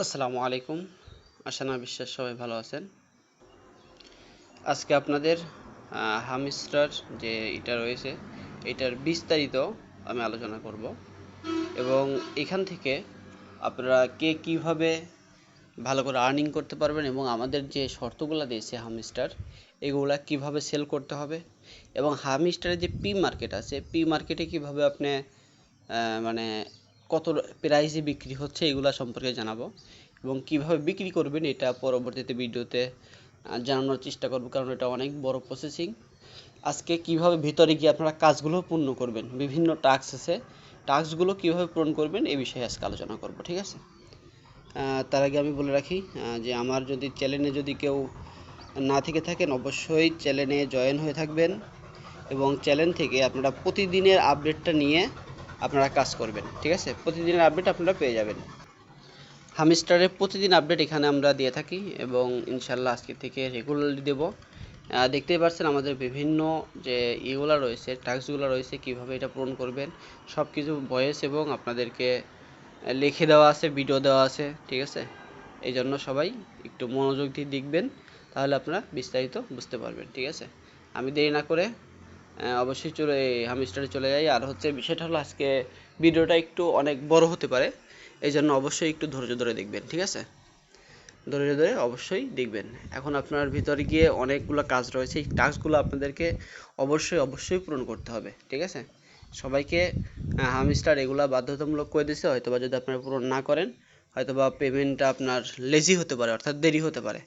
আসসালামু আলাইকুম। আশা না বিশ্বাস সবাই ভালো আছেন। আজকে আপনাদের হামস্টার যে এটা রয়েছে এটার বিস্তারিত আমি আলোচনা করব এবং এখান থেকে আপনারা কে কীভাবে ভালো করে আর্নিং করতে পারবেন এবং আমাদের যে শর্তগুলো দিয়েছে হামস্টার এগুলা কিভাবে সেল করতে হবে এবং হামস্টারের যে পি মার্কেট আছে পি মার্কেটে কিভাবে আপনি মানে কত প্রাইসে বিক্রি হচ্ছে এগুলা সম্পর্কে জানাবো এবং কিভাবে বিক্রি করবেন এটা পরবর্তীতে ভিডিওতে জানানোর চেষ্টা করব, কারণ এটা অনেক বড় প্রসেসিং। আজকে কিভাবে ভিতরে গিয়ে আপনারা কাজগুলো পূর্ণ করবেন, বিভিন্ন টাস্ক আছে, টাস্কগুলো কিভাবে পূরণ করবেন এই বিষয়ে আজকে আলোচনা করব, ঠিক আছে। তার আগে আমি বলে রাখি যে আমার যদি চ্যানেলে যদি কেউ না থেকে থাকেন অবশ্যই চ্যানেলে জয়েন হয়ে থাকবেন এবং চ্যানেল থেকে আপনারা প্রতিদিনের আপডেটটা নিয়ে আপনারা কাজ করবেন, ঠিক আছে। প্রতিদিনের আপডেট আপনারা পেয়ে যাবেন। হামস্টারের প্রতিদিন আপডেট এখানে আমরা দিয়ে থাকি এবং ইনশাল্লাহ আজকে থেকে রেগুলারলি দেব। দেখতেই পাচ্ছেন আমাদের বিভিন্ন যে ইগুলো রয়েছে, টাস্কগুলো রয়েছে, কিভাবে এটা পূরণ করবেন সব কিছু ভয়েস এবং আপনাদেরকে লিখে দেওয়া আছে, ভিডিও দেওয়া আছে, ঠিক আছে। এই জন্য সবাই একটু মনোযোগ দিয়ে দেখবেন, তাহলে আপনারা বিস্তারিত বুঝতে পারবেন, ঠিক আছে। আমি দেরি না করে অবশ্যই হামস্টারে চলে যাই। আর হচ্ছে বিষয়টা হলো আজকে ভিডিওটা একটু অনেক বড় হতে পারে, এই জন্য অবশ্যই একটু ধৈর্য ধরে দেখবেন, ঠিক আছে। ধৈর্য ধরে অবশ্যই দেখবেন। এখন আপনার ভিতরে গিয়ে অনেকগুলো কাজ রয়েছে, এই টাস্কগুলো আপনাদেরকে অবশ্যই পূরণ করতে হবে, ঠিক আছে। সবাইকে হামস্টার এগুলো বাধ্যতামূলক করে দিয়েছে, হয়তোবা যদি আপনারা পূরণ না করেন হয়তোবা পেমেন্টটা আপনার লেজি হতে পারে, অর্থাৎ দেরি হতে পারে,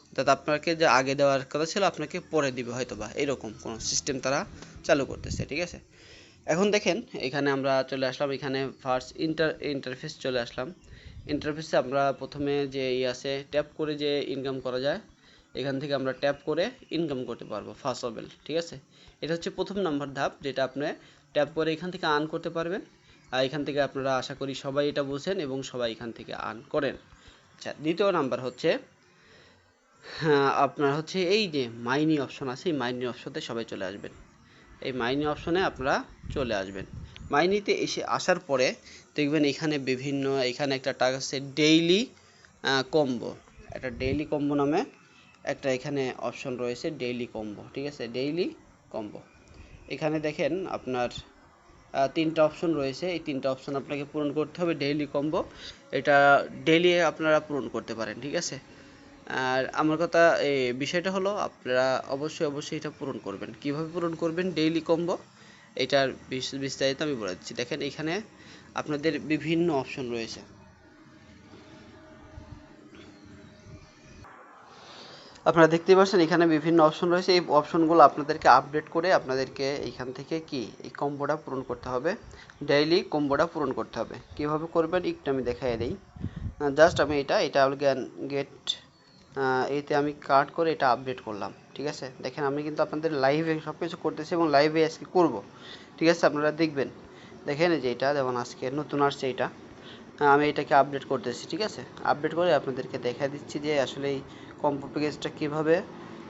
অর্থাৎ আপনাকে যে আগে দেওয়ার কথা ছিল আপনাকে পরে দিবে হয়তোবা, এরকম কোনো সিস্টেম তারা চালু করতেছে, ঠিক আছে। এখন দেখেন এখানে আমরা চলে আসলাম, এখানে ফার্স্ট ইন্টারফেস চলে আসলাম। ইন্টারফেসে আমরা প্রথমে যে আছে ট্যাপ করে যে ইনকাম করা যায়, এখান থেকে আমরা ট্যাপ করে ইনকাম করতে পারবো ফার্স্টেবল, ঠিক আছে। এটা হচ্ছে প্রথম নাম্বার ধাপ, যেটা আপনি ট্যাপ করে এখান থেকে আর্ন করতে পারবেন। আর এখান থেকে আপনারা আশা করি সবাই এটা বুঝেন এবং সবাই এখান থেকে আর্ন করেন। আচ্ছা, দ্বিতীয় নাম্বার হচ্ছে আপনার হচ্ছে এই যে মাইনি অপশন আছে, এই মাইনি অপশনে সবাই চলে আসবেন। এই মাইনি অপশনে আপনারা চলে আসবেন। মাইনিতে এসে আসার পরে দেখবেন এখানে একটা টাস্ক আছে ডেইলি কম্বো। একটা ডেইলি কম্বো নামে একটা এখানে অপশন রয়েছে, ডেইলি কম্বো, ঠিক আছে। ডেইলি কম্বো এখানে দেখেন আপনার তিনটা অপশন রয়েছে, এই তিনটা অপশন আপনাকে পূরণ করতে হবে। ডেইলি কম্বো এটা ডেইলি আপনারা পূরণ করতে পারেন, ঠিক আছে। আর আমার কথা এই বিষয়টা হলো আপনারা অবশ্যই এটা পূরণ করবেন। কিভাবে পূরণ করবেন ডেইলি কম্বো এটার বিস্তারিত আমি বলে দিচ্ছি। দেখেন এখানে আপনাদের বিভিন্ন অপশন রয়েছে, আপনারা দেখতেই পাচ্ছেন এখানে বিভিন্ন অপশন রয়েছে। এই অপশনগুলো আপনাদেরকে আপডেট করে আপনাদেরকে এইখান থেকে এই কম্বোটা পূরণ করতে হবে, ডেইলি কম্বোটা পূরণ করতে হবে। কিভাবে করবেন একটু আমি দেখাই দিই। জাস্ট আমি এটা হলো গেট এইতে আমি কাট করে এটা আপডেট করলাম, ঠিক আছে। দেখেন আমি কিন্তু আপনাদের লাইভে সব কিছু করতেছি এবং লাইভে আজকে করব, ঠিক আছে। আপনারা দেখবেন, দেখেন যে এটা যেমন আজকে নতুন আসছে এটা, আমি এটাকে আপডেট করতেছি, ঠিক আছে। আপডেট করে আপনাদেরকে দেখা দিচ্ছি যে আসলে এই কম্পো প্যাকেজটা কীভাবে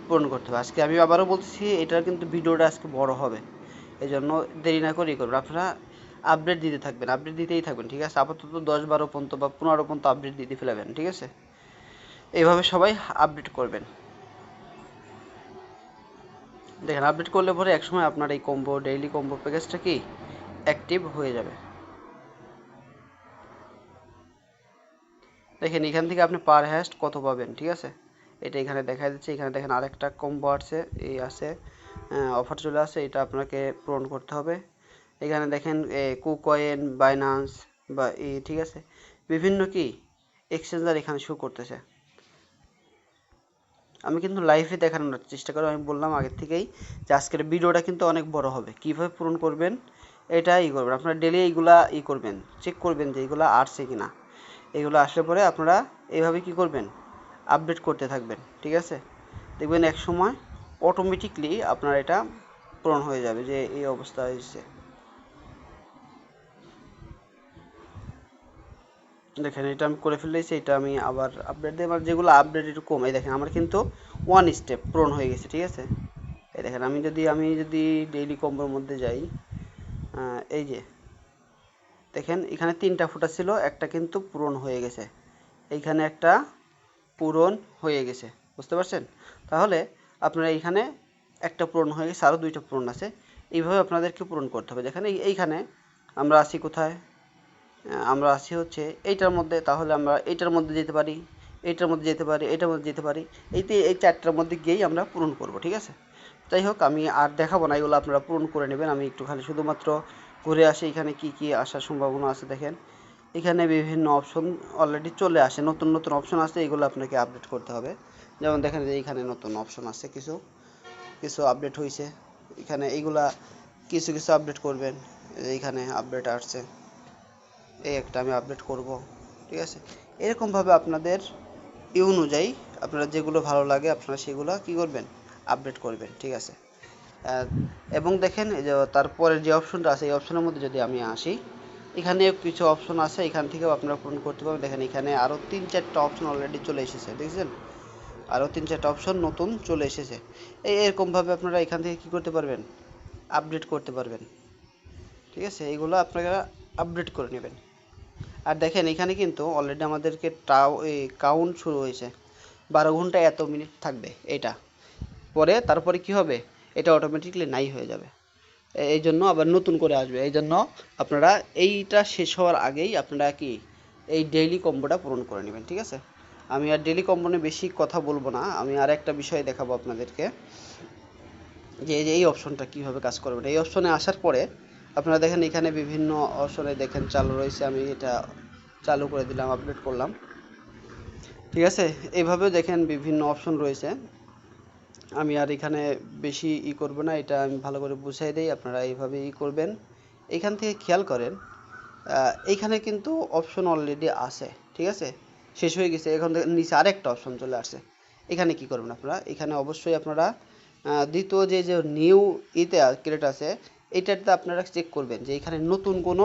পূরণ করতে হবে। আজকে আমি আবারও বলছি এটার কিন্তু ভিডিওটা আজকে বড় হবে, এই জন্য দেরি না করে করবেন। আপনারা আপডেট দিতে থাকবেন, আপডেট দিতেই থাকবেন, ঠিক আছে। আপাতত 10-12 পর্যন্ত বা 15 পর্যন্ত আপডেট দিতে ফেলাবেন, ঠিক আছে। এইভাবে সবাই আপডেট করবেন। দেখেন আপডেট করলে পরে একসময় আপনার এই ডেইলি কম্বো প্যাকেজটা কি অ্যাক্টিভ হয়ে যাবে। দেখেন এখান থেকে আপনি পার হ্যাস্ট কত পাবেন, ঠিক আছে। এটা এখানে দেখা যাচ্ছে। এখানে দেখেন আরেকটা কম্বো আছে, এই আছে অফার চলে আসে, এটা আপনাকে পূরণ করতে হবে। এখানে দেখেন কুকয়েন, বাইন্যান্স বা ঠিক আছে, বিভিন্ন এক্সচেঞ্জার এখানে শো করতেছে। আমি কিন্তু লাইভে দেখানোর চেষ্টা করি, আমি বললাম আগের থেকেই যে আজকের ভিডিওটা কিন্তু অনেক বড় হবে। কীভাবে পূরণ করবেন এটা করবেন, আপনারা ডেলি এইগুলা করবেন, চেক করবেন যে এইগুলা আসছে কি না। এগুলো আসলে পরে আপনারা এইভাবে করবেন, আপডেট করতে থাকবেন, ঠিক আছে। দেখবেন এক সময় অটোমেটিকলি আপনার এটা পূরণ হয়ে যাবে যে এই অবস্থা হয়েছে। দেখেন এটা আমি করে ফেলেছি, এটা আমি আবার আপডেট দিই। আমার যেগুলো আপডেট একটু কমে, দেখেন আমার কিন্তু ওয়ান স্টেপ পূরণ হয়ে গেছে, ঠিক আছে। এই দেখেন আমি যদি ডেইলি কম্বোর মধ্যে যাই, এই যে দেখেন এখানে তিনটা ফুটা ছিল, একটা কিন্তু পূরণ হয়ে গেছে, এইখানে একটা পূরণ হয়ে গেছে, বুঝতে পারছেন? তাহলে আপনারা এইখানে একটা পূরণ হয়ে গেছে, আরও দুইটা পূরণ আছে। এইভাবে আপনাদেরকে পূরণ করতে হবে। যেখানে এইখানে আমরা আছি কোথায়, আমরা আছি হচ্ছে এইটার মধ্যে, তাহলে আমরা এইটার মধ্যে যেতে পারি, এইটার মধ্যে যেতে পারি, এইটার মধ্যে যেতে পারি, এই চারটার মধ্যে গিয়েই আমরা পূরণ করব, ঠিক আছে? যাই হোক, আমি আর দেখাবো না, এগুলো আপনারা পূরণ করে নেবেন। আমি একটু খালি শুধুমাত্র ঘুরে আসি এখানে কি কি আসার সম্ভাবনা আছে। দেখেন এখানে বিভিন্ন অপশন অলরেডি চলে আসে, নতুন নতুন অপশন আছে, এগুলো আপনাকে আপডেট করতে হবে। যেমন দেখেন যে এইখানে নতুন অপশন আছে, কিছু কিছু আপডেট হয়েছে এখানে, এইগুলা কিছু কিছু আপডেট করবেন। এইখানে আপডেট আসছে, এই একটা আমি আপডেট করব, ঠিক আছে? এরকমভাবে আপনাদের অনুযায়ী আপনারা যেগুলো ভালো লাগে আপনারা সেগুলো কি করবেন, আপডেট করবেন, ঠিক আছে? এবং দেখেন এই যে তারপরের যে অপশনটা আছে, এই অপশনের মধ্যে যদি আমি আসি, এখানে কিছু অপশন আছে, এখান থেকেও আপনারা পূরণ করতে পারবেন। দেখেন এখানে আরও 3-4টা অপশন অলরেডি চলে এসেছে, দেখছেন? আরও 3-4টা অপশন নতুন চলে এসেছে। এরকমভাবে আপনারা এখান থেকে কি করতে পারবেন, আপডেট করতে পারবেন, ঠিক আছে? এইগুলো আপনারা আপডেট করে নেবেন। আর দেখেন এখানে কিন্তু অলরেডি আমাদেরকে কাউন্ট শুরু হয়েছে, 12 ঘন্টা এত মিনিট থাকবে এটা, পরে তারপরে কি হবে, এটা অটোমেটিকলি নাই হয়ে যাবে। এই জন্য আবার নতুন করে আসবে। এই জন্য আপনারা এইটা শেষ হওয়ার আগেই আপনারা কি এই ডেইলি কম্বোটা পূরণ করে নেবেন, ঠিক আছে? আমি আর ডেইলি কম্বো নিয়ে বেশি কথা বলবো না, আমি আর একটা বিষয় দেখাবো আপনাদেরকে, যে এই অপশনটা কীভাবে কাজ করবেন। এই অপশনে আসার পরে আপনারা দেখেন এখানে বিভিন্ন অপশনে দেখেন চালু রয়েছে, আমি এটা চালু করে দিলাম, আপডেট করলাম, ঠিক আছে? এইভাবে দেখেন বিভিন্ন অপশন রয়েছে। আমি আর এখানে বেশি করব না, এটা আমি ভালো করে বুঝাই দেই, আপনারা এইভাবে করবেন। এখান থেকে খেয়াল করেন, এইখানে কিন্তু অপশন অলরেডি আছে, ঠিক আছে? শেষ হয়ে গেছে, এখন নিচে আরেকটা অপশন চলে আসছে। এখানে কি করবেন আপনারা, এখানে অবশ্যই আপনারা দ্বিতীয় যে যে নিউ ক্রিয়েট আছে, এইটাতে আপনারা চেক করবেন যে এখানে নতুন কোনো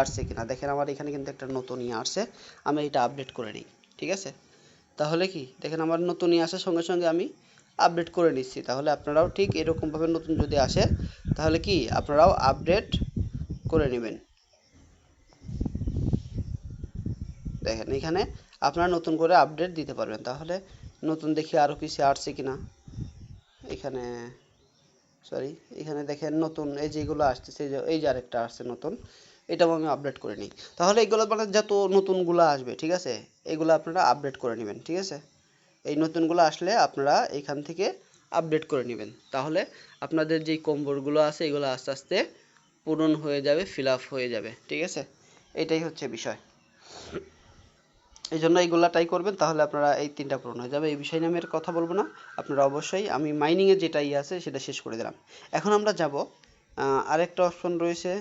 আসছে কিনা। দেখেন আমার এখানে কিন্তু একটা নতুন আসছে, আমি এটা আপডেট করে নিই, ঠিক আছে? তাহলে কি দেখেন আমার নতুন আসার সঙ্গে সঙ্গে আমি আপডেট করে নিচ্ছি। তাহলে আপনারাও ঠিক এরকমভাবে নতুন যদি আসে, তাহলে কি আপনারাও আপডেট করে নেবেন। দেখেন এখানে আপনারা নতুন করে আপডেট দিতে পারবেন। তাহলে নতুন দেখি আরও কিছু আসছে কিনা। এখানে সরি, এখানে দেখেন নতুন এই যেগুলো আসতেছে, এই যে আরেকটা আসছে নতুন, এটাও আমি আপডেট করে নিই। তাহলে এগুলো মানে যত নতুনগুলো আসবে, ঠিক আছে, এগুলো আপনারা আপডেট করে নেবেন, ঠিক আছে? এই নতুনগুলো আসলে আপনারা এখান থেকে আপডেট করে নেবেন। তাহলে আপনাদের যেই কম্বোগুলো আছে এগুলো আস্তে আস্তে পূরণ হয়ে যাবে, ফিল আপ হয়ে যাবে, ঠিক আছে? এটাই হচ্ছে বিষয়। এই জন্য এইগুলা ট্রাই করবেন, তাহলে আপনারা এই 3টা পূরণ হয়ে যাবে। এই বিষয় নিয়ে আমি আর কথা বলবো না, আপনারা অবশ্যই, আমি মাইনিংয়ে যেটা আছে সেটা শেষ করে দিলাম। এখন আমরা যাব আরেকটা অপশন রয়েছে,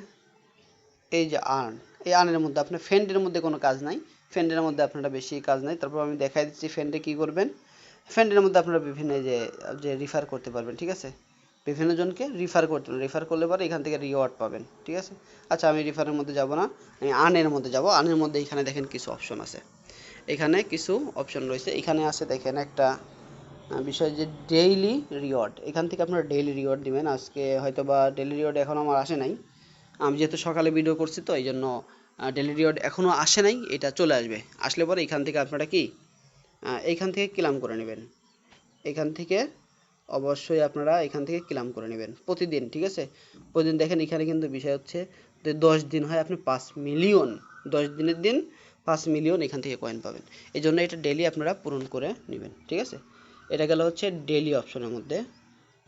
এই যে আর্ন। এই আর্নের মধ্যে আপনার ফ্রেন্ডের মধ্যে কোনো কাজ নাই, ফ্রেন্ডের মধ্যে আপনারা বেশি কাজ নাই। তারপর আমি দেখাই দিচ্ছি ফ্রেন্ডে কী করবেন। ফ্রেন্ডের মধ্যে আপনারা বিভিন্ন যে যে রিফার করতে পারবেন, ঠিক আছে? বিভিন্ন জনকে রিফার করতে পারবেন, রিফার করলে পরে এখান থেকে রিওয়ার্ড পাবেন, ঠিক আছে? আচ্ছা আমি রিফারের মধ্যে যাব না, আমি আর্নের মধ্যে যাব। আর্নের মধ্যে এখানে দেখেন কিছু অপশন আছে, এখানে কিছু অপশন রয়েছে। এখানে আছে দেখেন একটা বিষয় যে ডেইলি রিওয়ার্ড, এখান থেকে আপনারা ডেইলি রিওয়ার্ড দিবেন। আজকে হয়তো বা ডেইলি রিওয়ার্ড এখন আমার আসে নাই, আমি যেহেতু সকালে ভিডিও করছি, তো এই জন্য ডেইলি রিওয়ার্ড এখনও আসে নাই, এটা চলে আসবে। আসলে পরে এখান থেকে আপনারা কি এইখান থেকে ক্লেম করে নেবেন, এখান থেকে অবশ্যই আপনারা এখান থেকে ক্লেম করে নেবেন প্রতিদিন, ঠিক আছে? প্রতিদিন দেখেন এখানে কিন্তু বিষয় হচ্ছে যে 10 দিন হয় আপনি 5 মিলিয়ন, 10 দিনের দিন 5 মিলিয়ন এখান থেকে কয়েন পাবেন। এই জন্য এটা ডেইলি আপনারা পূরণ করে নেবেন, ঠিক আছে? এটা গেল হচ্ছে ডেইলি অপশনের মধ্যে,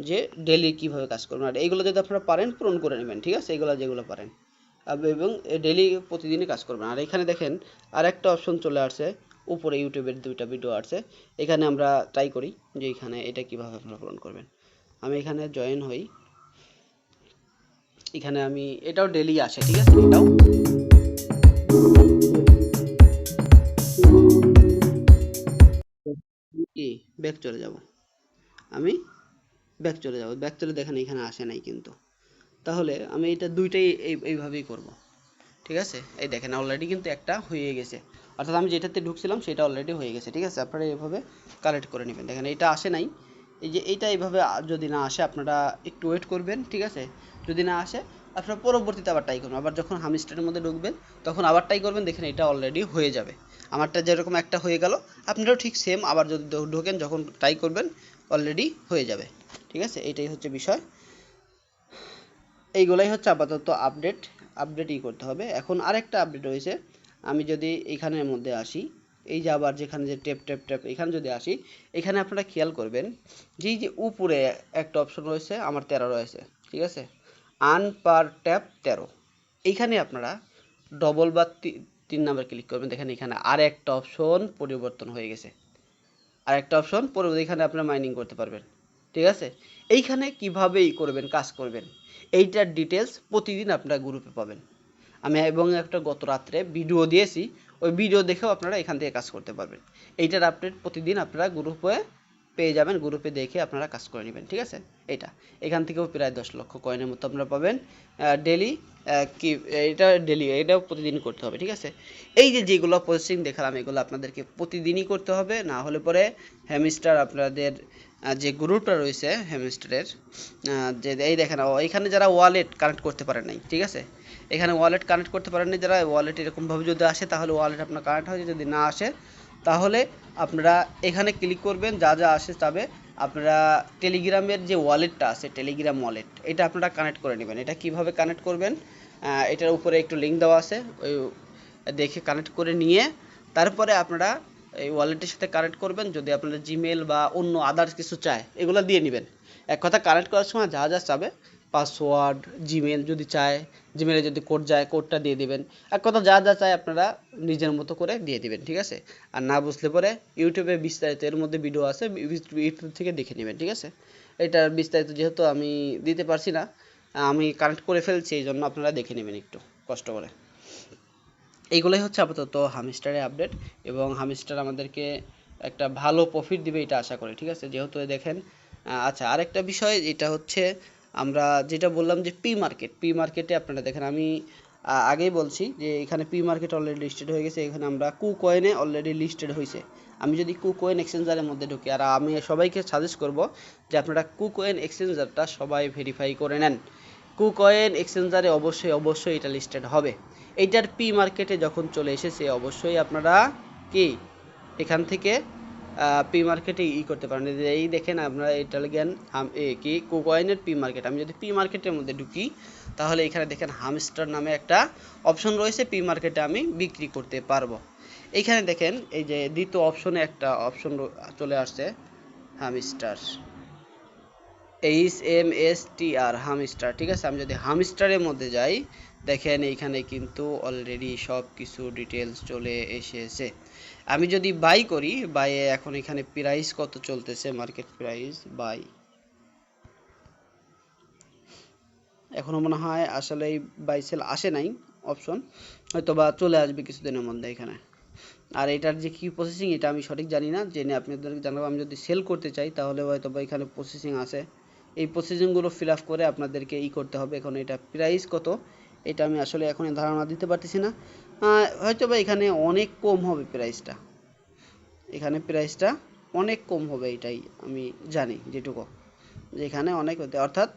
যে ডেইলি কীভাবে কাজ করবেন। আর এইগুলো যদি আপনারা পারেন পূরণ করে নেবেন, ঠিক আছে? এগুলো যেগুলো পারেন, এবং ডেইলি প্রতিদিনই কাজ করবেন। আর এখানে দেখেন আরেকটা অপশন চলে আসছে উপরে, ইউটিউবের 2টা ভিডিও আসছে, এখানে আমরা ট্রাই করি যে এখানে এটা কিভাবে আপনারা পূরণ করবেন। আমি এখানে জয়েন হই, এখানে আমি এটাও ডেইলি আসে, ঠিক আছে? এটাও কি ব্যাক চলে যাব, আমি ব্যাক চলে যাব, ব্যাক চলে দেখেন এখানে আসে নাই কিন্তু। তাহলে আমি এটা দুইটাই এইভাবেই করব, ঠিক আছে? এই দেখেন অলরেডি কিন্তু একটা হয়ে গেছে, অর্থাৎ আমি যেটাতে ঢুকছিলাম সেটা অলরেডি হয়ে গেছে, ঠিক আছে? আপনারা এইভাবে কালেক্ট করে নেবেন। দেখেন এটা আসে নাই, এই যে এইটা এইভাবে যদি না আসে আপনারা একটু ওয়েট করবেন, ঠিক আছে? যদি না আসে আপনারা পরবর্তীতে আবার ট্রাই করবেন, আবার যখন হামস্টারের মধ্যে ঢুকবেন তখন আবার ট্রাই করবেন, দেখেন এটা অলরেডি হয়ে যাবে। আমারটা যেরকম একটা হয়ে গেল, আপনারাও ঠিক সেম আবার যদি ঢোকেন, যখন ট্রাই করবেন অলরেডি হয়ে যাবে। ঠিক আছে, এটাই হচ্ছে বিষয়। এইগুলাই হচ্ছে আপাতত আপডেটই করতে হবে। এখন আরেকটা আপডেট হয়েছে, আমি যদি এখানের মধ্যে আসি, এই যে আবার যেখানে যে ট্যাপ ট্যাপ ট্যাপ এখানে যদি আসি, এখানে আপনারা খেয়াল করবেন যে এই যে উপরে একটা অপশন রয়েছে, আমার 13 রয়েছে, ঠিক আছে, আন পার ট্যাপ 13, এইখানে আপনারা ডবল বা 3 নাম্বার ক্লিক করবেন। দেখেন এখানে আর একটা অপশন পরিবর্তন হয়ে গেছে, আরেকটা অপশন পরবর্তী এখানে আপনারা মাইনিং করতে পারবেন। ঠিক আছে, এইখানে কিভাবে করবেন, কাজ করবেন, এইটার ডিটেলস প্রতিদিন আপনারা গ্রুপে পাবেন। আমি এবং একটা গত রাত্রে ভিডিও দিয়েছি, ওই ভিডিও দেখেও আপনারা এখান থেকে কাজ করতে পারবেন। এইটার আপডেট প্রতিদিন আপনারা গ্রুপে পেয়ে যাবেন, গ্রুপে দেখে আপনারা কাজ করে নেবেন। ঠিক আছে, এটা এখান থেকেও প্রায় 10 লক্ষ কয়েনের মতো আপনারা পাবেন ডেলি। কি এটা ডেলি, এটাও প্রতিদিন করতে হবে। ঠিক আছে, এই যে যেগুলো প্রসেসিং দেখালাম, এগুলো আপনাদেরকে প্রতিদিনই করতে হবে, না হলে পরে হ্যামস্টার আপনাদের যে গ্রুপটা রয়েছে হ্যামস্টারের, যে এই দেখেন এখানে যারা ওয়ালেট কানেক্ট করতে পারেন নাই, ঠিক আছে, এখানে ওয়ালেট কানেক্ট করতে পারেন না যারা, ওয়ালেট এরকমভাবে যদি আসে তাহলে ওয়ালেট আপনার কানেক্ট হয়, যদি না আসে তাহলে আপনারা এখানে ক্লিক করবেন, যা যা আসে তবে আপনারা টেলিগ্রামের যে ওয়ালেটটা আছে, টেলিগ্রাম ওয়ালেট, এটা আপনারা কানেক্ট করে নেবেন। এটা কিভাবে কানেক্ট করবেন, এটার উপরে একটু লিঙ্ক দেওয়া আছে, ওই দেখে কানেক্ট করে নিয়ে তারপরে আপনারা এই ওয়ালেটের সাথে কানেক্ট করবেন। যদি আপনারা জিমেল বা অন্য আদার্স কিছু চায়, এগুলো দিয়ে নেবেন। এক কথা, কানেক্ট করার সময় যা যা চাবে, পাসওয়ার্ড, জিমেল যদি চায়, জিমেলে যদি কোড যায় কোডটা দিয়ে দিবেন। এক কথা, যা যা চায় আপনারা নিজের মতো করে দিয়ে দিবেন। ঠিক আছে, আর না বুঝলে পরে ইউটিউবে বিস্তারিত এর মধ্যে ভিডিও আছে, ইউটিউব থেকে দেখে নেবেন। ঠিক আছে, এটার বিস্তারিত যেহেতু আমি দিতে পারছি না, আমি কানেক্ট করে ফেলছি, এই জন্য আপনারা দেখে নেবেন একটু কষ্ট করে। এইগুলোই হচ্ছে আপাতত হামস্টারের আপডেট, এবং হামস্টার আমাদেরকে একটা ভালো প্রফিট দিবে এটা আশা করি। ঠিক আছে, যেহেতু দেখেন, আচ্ছা আরেকটা বিষয়, এটা হচ্ছে আমরা যেটা বললাম যে পি মার্কেটে আপনারা দেখেন, আমি আগেই বলছি যে এখানে পি মার্কেট অলরেডি লিস্টেড হয়ে গেছে, এখানে আমরা কুকয়েনে অলরেডি লিস্টেড হয়েছে। আমি যদি কুকয়েন এক্সচেঞ্জারের মধ্যে ঢুকি, আর আমি সবাইকে সাজেস্ট করব যে আপনারা কুকয়েন এক্সচেঞ্জারটা সবাই ভেরিফাই করে নেন। কুকয়েন এক্সচেঞ্জারে অবশ্যই এটা লিস্টেড হবে। এইটার পি মার্কেটে যখন চলে এসেছে, অবশ্যই আপনারা কি এখান থেকে পি মার্কেটে করতে পারেন। এই দেখেন আপনারা এটা লিখেন কি কুকয়েনের পি মার্কেট। আমি যদি পি মার্কেটের মধ্যে ঢুকি, তাহলে এখানে দেখেন হামস্টার নামে একটা অপশন রয়েছে, পি মার্কেটে আমি বিক্রি করতে পারবো। এইখানে দেখেন এই যে দ্বিতীয় অপশনে একটা অপশন চলে আসছে, হামস্টার, HMSTR, হামস্টার। ঠিক আছে, আমি যদি হামস্টারের মধ্যে যাই, দেখেন এইখানে কিন্তু অলরেডি সব কিছু ডিটেলস চলে এসেছে। আমি যদি বাই করি, বাইয়ে এখন এখানে প্রাইস কত চলতেছে, মার্কেট প্রাইস বাই, এখনো মনে হয় আসলে এই বাই সেল আসে নাই অপশন, হয়তো বা চলে আসবে কিছুদিনের মধ্যে এখানে। আর এটার যে কি প্রসেসিং, এটা আমি সঠিক জানি না, জেনে আপনাদেরকে জানাবো। আমি যদি সেল করতে চাই তাহলে হয়তো বা এখানে প্রসেসিং আছে, এই প্রসেসিংগুলো ফিল আপ করে আপনাদেরকে করতে হবে। এখন এটা প্রাইস কত, এটা আমি আসলে এখন ধারণা দিতে পারতেছি না, হয়তো বা এখানে অনেক কম হবে প্রাইসটা, এখানে প্রাইসটা অনেক কম হবে, এটাই আমি জানি যেটুকু, যে এখানে অনেক হতে, অর্থাৎ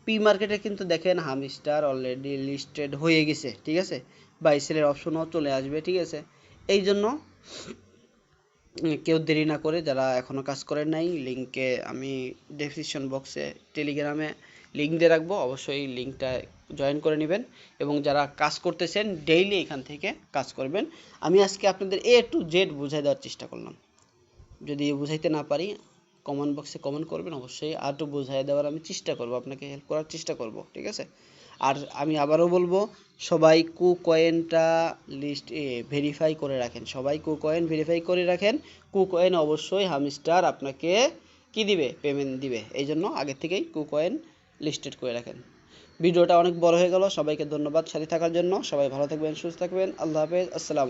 পি মার্কেটে কিন্তু দেখেন হামস্টার অলরেডি লিস্টেড হয়ে গেছে। ঠিক আছে, বাই সেলের অপশনও চলে আসবে। ঠিক আছে, এই জন্য কেউ দেরি না করে, যারা এখনও কাজ করেন নাই, লিঙ্কে আমি ডেসক্রিপশন বক্সে টেলিগ্রামে লিঙ্ক দিয়ে রাখবো, অবশ্যই লিঙ্কটা জয়েন করে নেবেন। এবং যারা কাজ করতেছেন ডেইলি এখান থেকে কাজ করবেন। আমি আজকে আপনাদের A to Z বুঝাই দেওয়ার চেষ্টা করলাম, যদি বুঝাইতে না পারি কমেন্ট বক্সে কমেন্ট করবেন, অবশ্যই আরও বুঝাই দেওয়ার আমি চেষ্টা করব, আপনাকে হেল্প করার চেষ্টা করব। ঠিক আছে, আর আমি আবারও বলবো, সবাই কুকয়েনটা ভেরিফাই করে রাখেন, সবাই কুকয়েন ভেরিফাই করে রাখেন। কুকয়েন অবশ্যই হামস্টার আপনাকে কি দিবে, পেমেন্ট দিবে, এই জন্য আগে থেকেই কুকয়েন লিস্টেড করে রাখেন। ভিডিওটা অনেক বড় হয়ে গেল, সবাইকে ধন্যবাদ সাথে থাকার জন্য। সবাই ভালো থাকবেন, সুস্থ থাকবেন, আল্লাহ হাফেজ, আসসালাম।